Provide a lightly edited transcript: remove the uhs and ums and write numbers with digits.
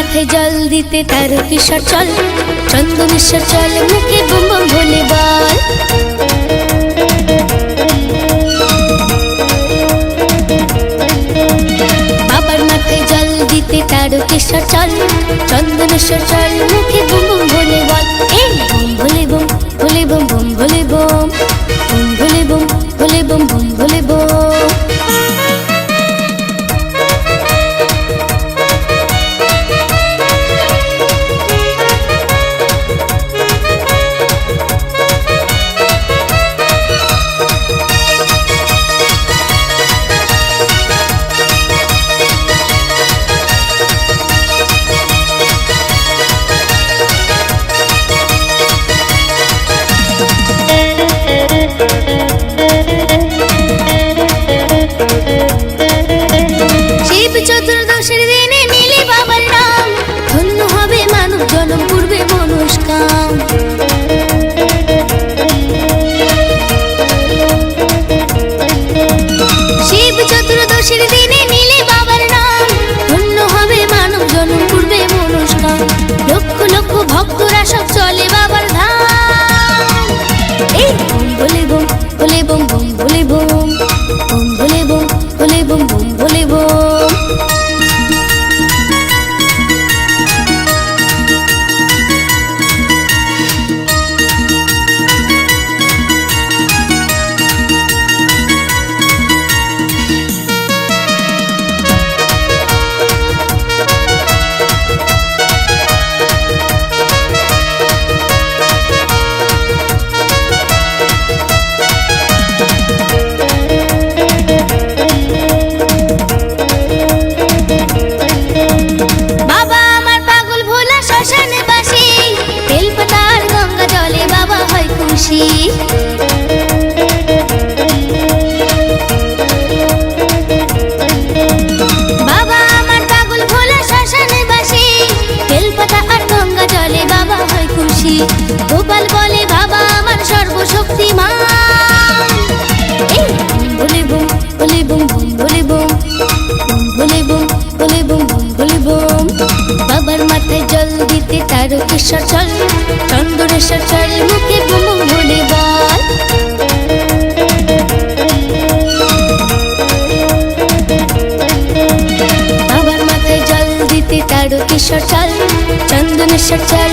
মাথায় জল দিতে তারকেশ্বর চল, চন্দনেশ্বর চল, মুখে বম বম ভোলে বল। বাবার মাথায় জল দিতে তারকেশ্বর চল, চন্দনেশ্বর চল, মুখে বম বম ভোলে বল। এই বম ভোলে বম, ভোলে বম বম ভোলে বম, বম ভোলে বম, ভোলে বম বম ভোলে বম। চতুর্দশের দিনে নিলে বাবার নাম, ধন্য হবে মানব জনম, পূর্বে মনস্কাম। শিব চতুর্দশের দিনে নিলে বাবার নাম, ধন্য হবে মানব জনম, পূর্বে মনস্কাম। লক্ষ লক্ষ ভক্তরা সব চলে বাবার ধাম। এই বম ভোলে বম, ভোলে বম বম ভোলে বম, বম ভোলে বম, ভোলে বম বম ভোলে বম। বাবা আমার পাগল ভোলা শ্মশানে বাসি, বেলপাতা আর গঙ্গা জলে বাবা হয় খুশি। গোপাল বলে বাবা আমার সর্বশক্তিমান। ভোলে বম, ভোলে বম বম ভোলে বম, ভোলে বম, ভোলে বম বম ভোলে বম। বাবার মাথায় জল দিতে তারকেশ্বর চল, চন্দনেশ্বর চল, মুখে বম বম ভোলে বল। বাবার মাথায় জল দিতে তারকেশ্বর চল, চন্দনেশ্বর চল,